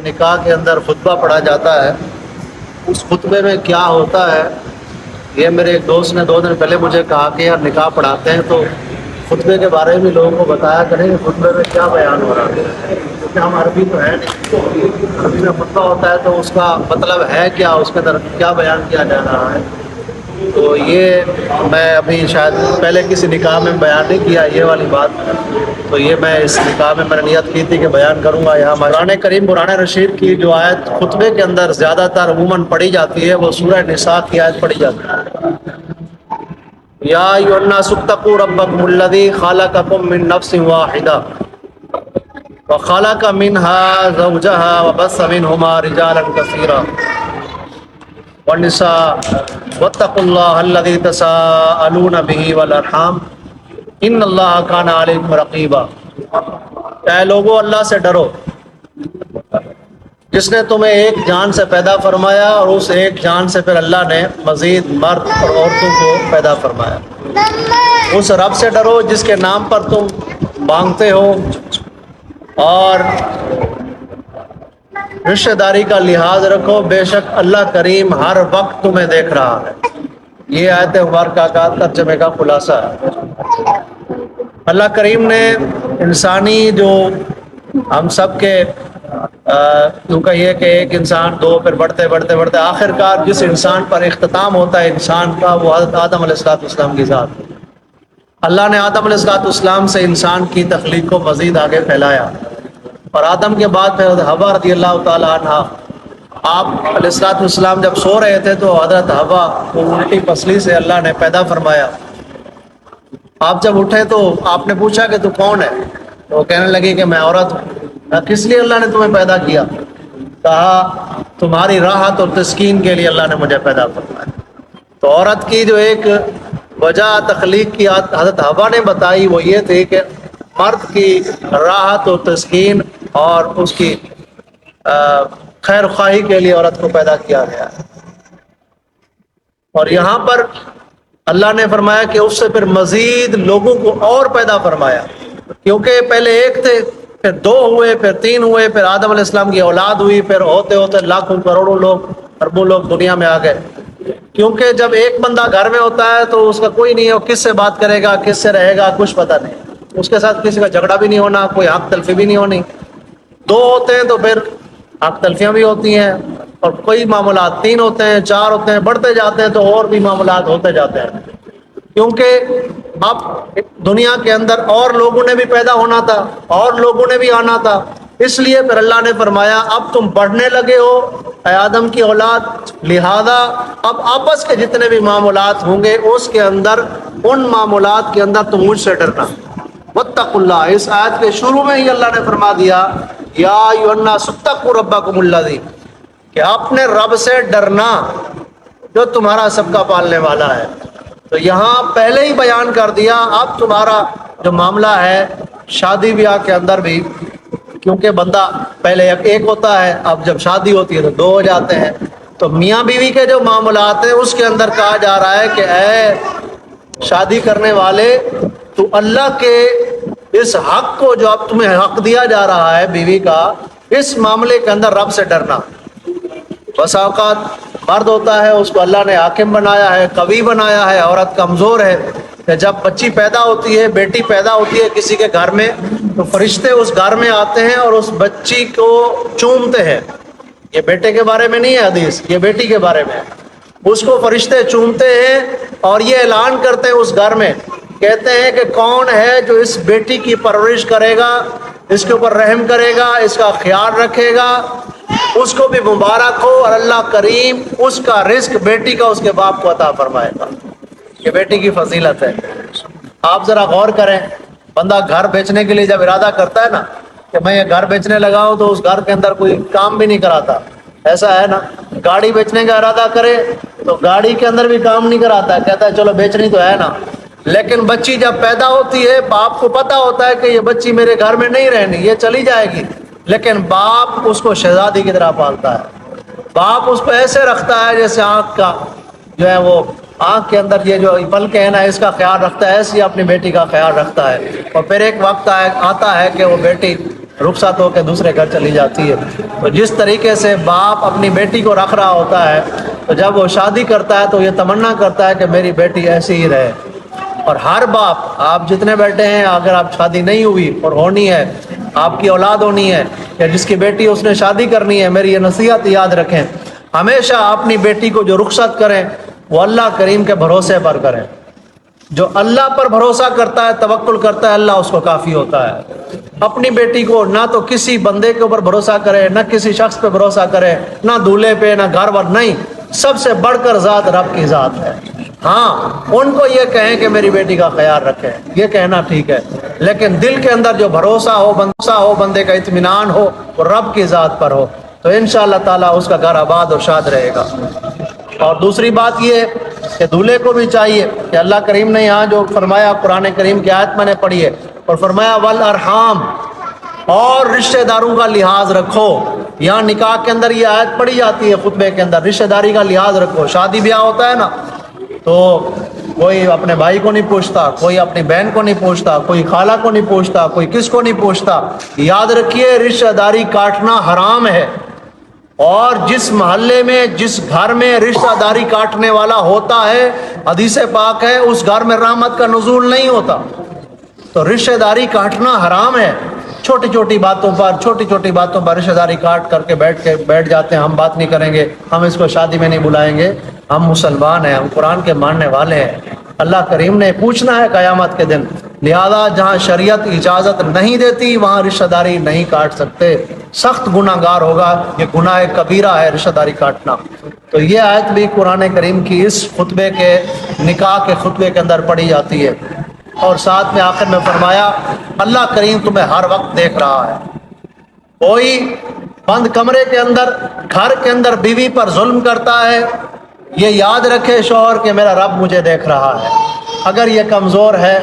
نکاح کے اندر خطبہ پڑھا جاتا ہے، اس خطبے میں کیا ہوتا ہے؟ یہ میرے ایک دوست نے 2 دن پہلے مجھے کہا کہ یار نکاح پڑھاتے ہیں تو خطبے کے بارے میں لوگوں کو بتایا کریں کہ خطبے میں کیا بیان ہو رہا ہے، کیونکہ ہم عربی تو ہے نہیں، عربی میں خطبہ ہوتا ہے تو اس کا مطلب ہے کیا، اس کے اندر کیا بیان کیا جا رہا ہے۔ تو یہ میں ابھی شاید پہلے کسی نکاح میں بیان نہیں کیا یہ والی بات، تو یہ میں اس نکاح میں میں نے نیت کی تھی کہ بیان کروں گا۔ یہاں قرآن کریم قرآن رشید کی جو آیت خطبے کے اندر زیادہ تر عموماً پڑھی جاتی ہے وہ سورہ نساء کی آیت پڑھی جاتی ہے۔ یا ایھا الناس اتقوا ربکم الذی خلقکم من نفس واحدہ وخلق منها زوجها وبث منهما رجالا کثیرا والنساء واتقوا اللہ الذی تساءلون به والارحام ان اللہ کان علیکم رقیبا۔ اے لوگو اللہ سے ڈرو جس نے تمہیں ایک جان سے پیدا فرمایا اور اس ایک جان سے پھر اللہ نے مزید مرد اور عورتوں کو پیدا فرمایا۔ اس رب سے ڈرو جس کے نام پر تم مانگتے ہو اور رشتہ داری کا لحاظ رکھو، بے شک اللہ کریم ہر وقت تمہیں دیکھ رہا ہے۔ یہ آیت مبارکہ کا ترجمے کا خلاصہ ہے۔ اللہ کریم نے انسانی جو ہم سب کے یوں کہیے کہ ایک انسان دو، پھر بڑھتے بڑھتے بڑھتے آخر کار جس انسان پر اختتام ہوتا ہے انسان کا، وہ حضرت آدم علیہ السلام کی ذات۔ اللہ نے آدم علیہ السلام سے انسان کی تخلیق کو مزید آگے پھیلایا، اور آدم کے بعد پھر حضرت حوا رضی اللہ تعالی عنہ، آپ علیہ السلام جب سو رہے تھے تو حضرت حوا کو الٹی پسلی سے اللہ نے پیدا فرمایا۔ آپ جب اٹھے تو آپ نے پوچھا کہ تو کون ہے؟ تو وہ کہنے لگی کہ میں عورت ہوں۔ کس لیے اللہ نے تمہیں پیدا کیا؟ کہا تمہاری راحت اور تسکین کے لیے اللہ نے مجھے پیدا فرمایا۔ تو عورت کی جو ایک وجہ تخلیق کی حضرت حوا نے بتائی وہ یہ تھی کہ مرد کی راحت اور تسکین اور اس کی خیر خواہی کے لیے عورت کو پیدا کیا گیا ہے۔ اور یہاں پر اللہ نے فرمایا کہ اس سے پھر مزید لوگوں کو اور پیدا فرمایا، کیونکہ پہلے ایک تھے، پھر 2 ہوئے، پھر 3 ہوئے، پھر آدم علیہ السلام کی اولاد ہوئی، پھر ہوتے ہوتے لاکھوں کروڑوں لوگ، اربوں لوگ دنیا میں آ گئے۔ کیونکہ جب ایک بندہ گھر میں ہوتا ہے تو اس کا کوئی نہیں ہے، وہ کس سے بات کرے گا، کس سے رہے گا، کچھ پتہ نہیں، اس کے ساتھ کسی کا جھگڑا بھی نہیں ہونا، کوئی حق تلفی بھی نہیں ہونی۔ 2 ہوتے ہیں تو پھر حق تلفیاں بھی ہوتی ہیں، اور کوئی معاملات 3 ہوتے ہیں، 4 ہوتے ہیں، بڑھتے جاتے ہیں تو اور بھی معاملات ہوتے جاتے ہیں، کیونکہ اب دنیا کے اندر اور لوگوں نے بھی پیدا ہونا تھا اور لوگوں نے بھی آنا تھا۔ اس لیے پھر اللہ نے فرمایا اب تم بڑھنے لگے ہو اے آدم کی اولاد، لہذا اب آپس کے جتنے بھی معاملات ہوں گے اس کے اندر، ان معاملات کے اندر تم مجھ سے ڈرنا۔ واتقوا اللہ، اس آیت کے شروع میں ہی اللہ نے فرما دیا یا ایھا الناس اتقوا ربکم الذی، کہ اپنے رب سے ڈرنا جو تمہارا سب کا پالنے والا ہے۔ تو یہاں پہلے ہی بیان کر دیا اب تمہارا جو معاملہ ہے شادی بیاہ کے اندر بھی، کیونکہ بندہ پہلے ایک ہوتا ہے، اب جب شادی ہوتی ہے تو 2 ہو جاتے ہیں، تو میاں بیوی کے جو معاملات ہیں اس کے اندر کہا جا رہا ہے کہ اے شادی کرنے والے، تو اللہ کے اس حق کو جو اب تمہیں حق دیا جا رہا ہے بیوی کا، اس معاملے کے اندر رب سے ڈرنا۔ بس اوقات مرد ہوتا ہے اس کو اللہ نے حاکم بنایا ہے، قوی بنایا ہے، عورت کمزور ہے، کہ جب بچی پیدا ہوتی ہے، بیٹی پیدا ہوتی ہے کسی کے گھر میں، تو فرشتے اس گھر میں آتے ہیں اور اس بچی کو چومتے ہیں۔ یہ بیٹے کے بارے میں نہیں ہے حدیث، یہ بیٹی کے بارے میں ہے۔ اس کو فرشتے چومتے ہیں اور یہ اعلان کرتے ہیں اس گھر میں، کہتے ہیں کہ کون ہے جو اس بیٹی کی پرورش کرے گا، اس کے اوپر رحم کرے گا، اس کا خیال رکھے گا، اس کو بھی مبارک ہو، اور اللہ کریم اس کا رزق بیٹی کا اس کے باپ کو عطا فرمائے گا۔ یہ بیٹی کی فضیلت ہے۔ آپ ذرا غور کریں، بندہ گھر بیچنے کے لیے جب ارادہ کرتا ہے نا کہ میں یہ گھر بیچنے لگا ہوں، تو اس گھر کے اندر کوئی کام بھی نہیں کراتا، ایسا ہے نا؟ گاڑی بیچنے کا ارادہ کرے تو گاڑی کے اندر بھی کام نہیں کراتا، کہتا ہے چلو بیچنی تو ہے نا۔ لیکن بچی جب پیدا ہوتی ہے، باپ کو پتا ہوتا ہے کہ یہ بچی میرے گھر میں نہیں رہنی، یہ چلی جائے گی، لیکن باپ اس کو شہزادی کی طرح پالتا ہے۔ باپ اس کو ایسے رکھتا ہے جیسے آنکھ کا جو ہے، وہ آنکھ کے اندر یہ جو پلکیں ہیں نا، اس کا خیال رکھتا ہے، ایسے ہی اپنی بیٹی کا خیال رکھتا ہے۔ اور پھر ایک وقت آتا ہے کہ وہ بیٹی رخصت ہو کے دوسرے گھر چلی جاتی ہے۔ تو جس طریقے سے باپ اپنی بیٹی کو رکھ رہا ہوتا ہے، تو جب وہ شادی کرتا ہے تو یہ تمنا کرتا ہے کہ میری بیٹی ایسی ہی رہے۔ اور ہر باپ، آپ جتنے بیٹھے ہیں، اگر آپ شادی نہیں ہوئی اور ہونی ہے، آپ کی اولاد ہونی ہے یا جس کی بیٹی اس نے شادی کرنی ہے، میری یہ نصیحت یاد رکھیں، ہمیشہ اپنی بیٹی کو جو رخصت کریں وہ اللہ کریم کے بھروسے پر کریں۔ جو اللہ پر بھروسہ کرتا ہے، توکل کرتا ہے، اللہ اس کو کافی ہوتا ہے۔ اپنی بیٹی کو نہ تو کسی بندے کے اوپر بھروسہ کرے، نہ کسی شخص پہ بھروسہ کرے، نہ دولہے پہ، نہ گھر ور، نہیں، سب سے بڑھ کر ذات رب کی ذات ہے۔ ہاں، ان کو یہ کہیں کہ میری بیٹی کا خیال رکھیں، یہ کہنا ٹھیک ہے، لیکن دل کے اندر جو بھروسہ ہو، بندے کا اطمینان ہو، وہ رب کی ذات پر ہو، تو انشاءاللہ تعالیٰ اس کا گھر آباد اور شاد رہے گا۔ اور دوسری بات یہ کہ دولہے کو بھی چاہیے کہ اللہ کریم نے یہاں جو فرمایا، قرآن کریم کی آیت میں نے پڑھی ہے، اور فرمایا والارحام، اور رشتہ داروں کا لحاظ رکھو۔ یہاں نکاح کے اندر یہ آیت پڑھی جاتی ہے، خطبے کے اندر رشتہ داری کا لحاظ رکھو۔ شادی بیاہ ہوتا ہے نا، تو کوئی اپنے بھائی کو نہیں پوچھتا، کوئی اپنی بہن کو نہیں پوچھتا، کوئی خالہ کو نہیں پوچھتا، کوئی کس کو نہیں پوچھتا۔ یاد رکھیے، رشتہ داری کاٹنا حرام ہے، اور جس محلے میں، جس گھر میں رشتہ داری کاٹنے والا ہوتا ہے، حدیث پاک ہے، اس گھر میں رحمت کا نزول نہیں ہوتا۔ تو رشتہ داری کاٹنا حرام ہے۔ چھوٹی چھوٹی باتوں پر رشتہ داری کاٹ کر کے بیٹھ جاتے ہیں، ہم بات نہیں کریں گے، ہم اس کو شادی میں نہیں بلائیں گے۔ ہم مسلمان ہیں، ہم قرآن کے ماننے والے ہیں۔ اللہ کریم نے پوچھنا ہے قیامت کے دن، لہذا جہاں شریعت اجازت نہیں دیتی وہاں رشتہ داری نہیں کاٹ سکتے، سخت گناہ گار ہوگا، یہ گناہ کبیرہ ہے رشتہ داری کاٹنا۔ تو یہ آیت بھی قرآن کریم کی اس خطبے کے، نکاح کے خطبے کے اندر پڑھی جاتی ہے۔ اور ساتھ میں آخر میں فرمایا، اللہ کریم تمہیں ہر وقت دیکھ رہا ہے۔ کوئی بند کمرے کے اندر، گھر کے اندر بیوی پر ظلم کرتا ہے، یہ یاد رکھے شوہر کہ میرا رب مجھے دیکھ رہا ہے۔ اگر یہ کمزور ہے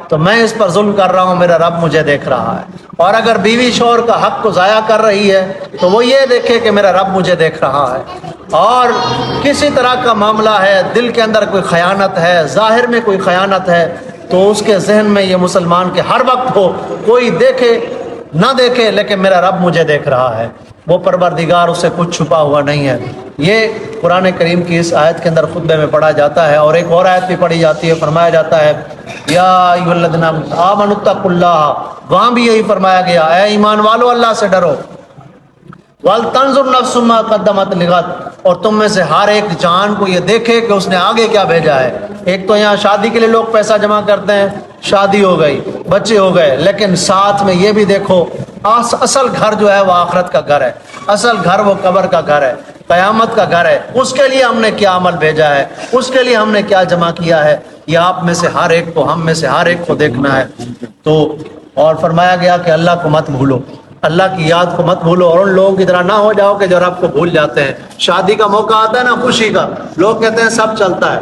تو میں اس پر ظلم کر رہا ہوں، میرا رب مجھے دیکھ رہا ہے۔ اور اگر بیوی شوہر کا حق کو ضائع کر رہی ہے تو وہ یہ دیکھے کہ میرا رب مجھے دیکھ رہا ہے۔ اور کسی طرح کا معاملہ ہے، دل کے اندر کوئی خیانت ہے، ظاہر میں کوئی خیانت ہے، تو اس کے ذہن میں یہ مسلمان کے ہر وقت ہو، کوئی دیکھے نہ دیکھے لیکن میرا رب مجھے دیکھ رہا ہے، وہ پروردگار اس سے کچھ چھپا ہوا نہیں ہے۔ یہ قرآن کریم کی اس آیت کے اندر خطبے میں پڑھا جاتا ہے۔ اور ایک اور آیت بھی پڑھی جاتی ہے، فرمایا جاتا ہے یا ایھا الذین آمنوا اتقوا اللہ، وہاں بھی یہی فرمایا گیا، اے ایمان والو اللہ سے ڈرو، وَلْتَنْظُرْ نَفْسٌ مَا قَدَّمَتْ لِغَدٍ، اور تم میں سے ہر ایک جان کو یہ دیکھے کہ اس نے آگے کیا بھیجا ہے۔ ایک تو یہاں شادی کے لیے لوگ پیسہ جمع کرتے ہیں، شادی ہو گئی، بچے ہو گئے، لیکن ساتھ میں یہ بھی دیکھو اصل گھر جو ہے وہ آخرت کا گھر ہے، اصل گھر وہ قبر کا گھر ہے، قیامت کا گھر ہے۔ اس کے لیے ہم نے کیا عمل بھیجا ہے، اس کے لیے ہم نے کیا جمع کیا ہے، یہ آپ میں سے ہر ایک کو، ہم میں سے ہر ایک کو دیکھنا ہے۔ تو اور فرمایا گیا کہ اللہ کو مت بھولو، اللہ کی یاد کو مت بھولو، اور ان لوگوں کی طرح نہ ہو جاؤ کہ جو رب کو بھول جاتے ہیں۔ شادی کا موقع آتا ہے نا، خوشی کا، لوگ کہتے ہیں سب چلتا ہے،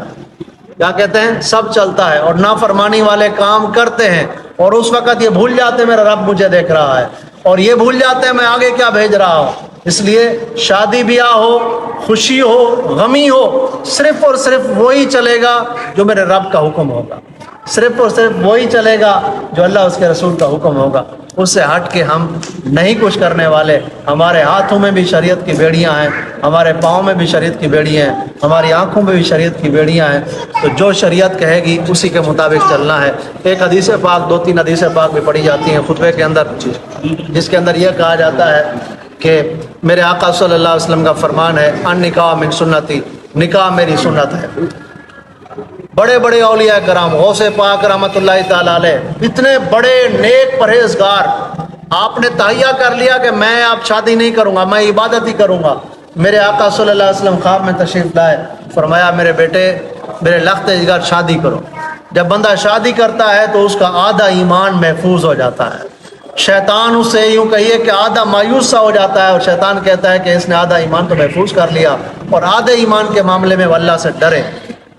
کیا کہتے ہیں، سب چلتا ہے، اور نافرمانی والے کام کرتے ہیں، اور اس وقت یہ بھول جاتے ہیں میرا رب مجھے دیکھ رہا ہے، اور یہ بھول جاتے ہیں میں آگے کیا بھیج رہا ہوں۔ اس لیے شادی بیاہ ہو، خوشی ہو، غمی ہو، صرف اور صرف وہی چلے گا جو میرے رب کا حکم ہوگا، صرف اور صرف وہی چلے گا جو اللہ اس کے رسول کا حکم ہوگا۔ اس سے ہٹ کے ہم نہیں کچھ کرنے والے۔ ہمارے ہاتھوں میں بھی شریعت کی بیڑیاں ہیں، ہمارے پاؤں میں بھی شریعت کی بیڑیاں ہیں، ہماری آنکھوں میں بھی شریعت کی بیڑیاں ہیں، تو جو شریعت کہے گی اسی کے مطابق چلنا ہے۔ ایک حدیث پاک، 2-3 حدیث پاک بھی پڑھی جاتی ہیں خطبے کے اندر، جس کے اندر یہ کہا جاتا ہے کہ میرے آقا صلی اللہ علیہ وسلم کا فرمان ہے، النکاح من سنتی، نکاح میری سنت ہے۔ بڑے بڑے اولیاء کرام، غوث پاک رحمۃ اللہ تعالی علیہ، اتنے بڑے نیک پرہیزگار، آپ نے تہیہ کر لیا کہ میں اب شادی نہیں کروں گا، میں عبادت ہی کروں گا۔ میرے آقا صلی اللہ علیہ وسلم خواب میں تشریف لائے، فرمایا میرے بیٹے، میرے لخت جگر شادی کرو۔ جب بندہ شادی کرتا ہے تو اس کا آدھا ایمان محفوظ ہو جاتا ہے۔ شیطان اس سے یوں کہیے کہ آدھا مایوس سا ہو جاتا ہے، اور شیطان کہتا ہے کہ اس نے آدھا ایمان تو محفوظ کر لیا، اور آدھے ایمان کے معاملے میں وہ اللہ سے ڈرے۔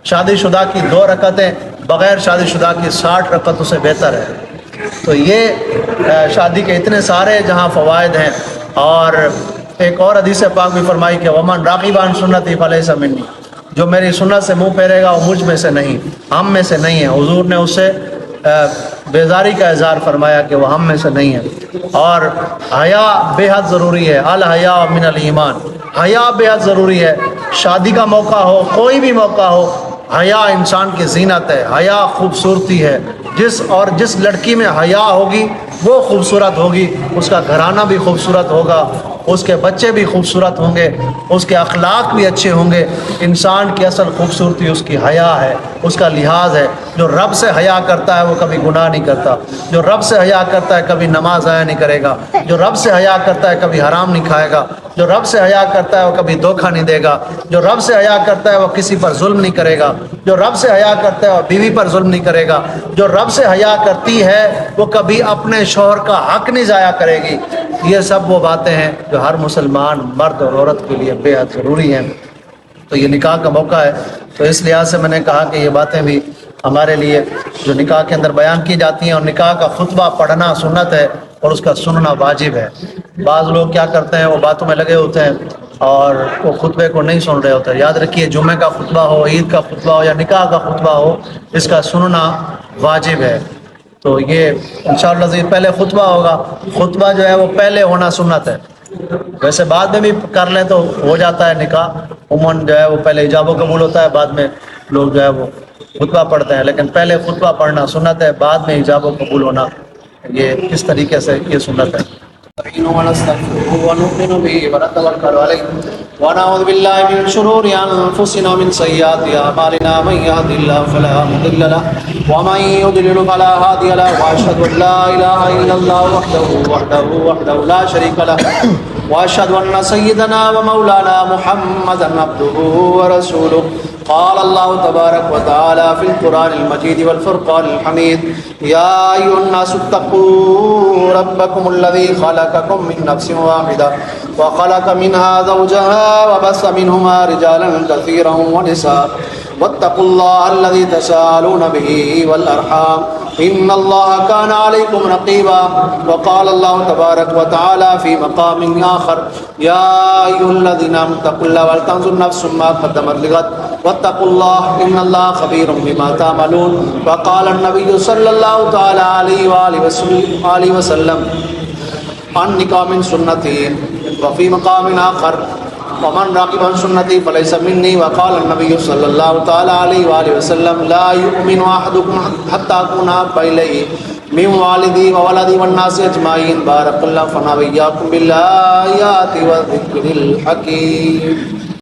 شادی شدہ کی 2 رکعتیں بغیر شادی شدہ کی 60 رکعتوں سے بہتر ہے۔ تو یہ شادی کے اتنے سارے جہاں فوائد ہیں۔ اور ایک اور حدیث پاک بھی فرمائی کہ ومن راغب عن سنتی فلیس منی، جو میری سنت سے منہ پھیرے گا وہ مجھ میں سے نہیں، ہم میں سے نہیں ہے۔ حضور نے اس سے بیزاری کا اظہار فرمایا کہ وہ ہم میں سے نہیں ہے۔ اور حیا بے حد ضروری ہے، الحیا من الایمان، حیا بے حد ضروری ہے۔ شادی کا موقع ہو، کوئی بھی موقع ہو، حیا انسان کی زینت ہے، حیا خوبصورتی ہے۔ جس لڑکی میں حیا ہوگی وہ خوبصورت ہوگی، اس کا گھرانہ بھی خوبصورت ہوگا، اس کے بچے بھی خوبصورت ہوں گے، اس کے اخلاق بھی اچھے ہوں گے۔ انسان کی اصل خوبصورتی اس کی حیا ہے، اس کا لحاظ ہے۔ جو رب سے حیا کرتا ہے وہ کبھی گناہ نہیں کرتا، جو رب سے حیا کرتا ہے کبھی نماز ضائع نہیں کرے گا، جو رب سے حیا کرتا ہے کبھی حرام نہیں کھائے گا، جو رب سے حیا کرتا ہے وہ کبھی دھوکہ نہیں دے گا، جو رب سے حیا کرتا ہے وہ کسی پر ظلم نہیں کرے گا، جو رب سے حیا کرتا ہے وہ بیوی پر ظلم نہیں کرے گا، جو رب سے حیا کرتی ہے وہ کبھی اپنے شوہر کا حق نہیں ضائع کرے گی۔ یہ سب وہ باتیں ہیں جو ہر مسلمان مرد اور عورت کے لیے بے حد ضروری ہیں۔ تو یہ نکاح کا موقع ہے، تو اس لحاظ سے میں نے کہا کہ یہ باتیں بھی ہمارے لیے جو نکاح کے اندر بیان کی جاتی ہیں، اور نکاح کا خطبہ پڑھنا سنت ہے اور اس کا سننا واجب ہے۔ بعض لوگ کیا کرتے ہیں، وہ باتوں میں لگے ہوتے ہیں اور وہ خطبے کو نہیں سن رہے ہوتے۔ یاد رکھیے، جمعہ کا خطبہ ہو، عید کا خطبہ ہو یا نکاح کا خطبہ ہو، اس کا سننا واجب ہے۔ تو یہ انشاءاللہ پہلے خطبہ ہوگا، خطبہ جو ہے وہ پہلے ہونا سنت ہے، ویسے بعد میں بھی کر لیں تو ہو جاتا ہے نکاح۔ عموماً جو ہے وہ پہلے ایجاب و قبول ہوتا ہے، بعد میں لوگ جو ہے وہ خطبہ پڑھتے ہیں، لیکن پہلے خطبہ پڑھنا سنت ہے، بعد میں ایجاب و قبول ہونا یہ کس طریقے سے یہ سنت ہے۔ ونؤمن به ونتوکل علیہ ونعوذ باللہ من شرور انفسنا ومن سیئات اعمالنا من يهد الله فلا مضل له ومن يضلل فلا هادي له واشهد ان لا اله الا الله وحده لا شريك له واشهد ان سيدنا ومولانا محمدا عبده ورسوله۔ قال الله تبارك وتعالى في القرآن المجيد والفرقان الحميد: يا أيها الناس اتقوا ربكم الذي خلقكم من نفس واحدة وخلق منها زوجها وبث منهما رجالا كثيرا ونساء واتقوا الله الذي تساءلون به والأرحام إن الله كان عليكم رقيبا۔ وقال الله تبارك وتعالى في مقام آخر: يا أيها الذين آمنوا اتقوا الله ولتنظر نفس ما قدمت لغد واتقوا الله إن الله خبير بما تعملون۔ وقال النبي صلى الله تعالى عليه وآله وسلم: النكاح من سنتي۔ وفي مقام آخر: ومن راغب عن سنتي فليس مني۔ وقال النبي صلى الله تعالى عليه وآله وسلم: لا يؤمن أحدكم حتى أكون أحب إليه من والدي وولدي والناس أجمعين۔ بارك الله فينا وإياكم بالآيات والذكر الحكيم۔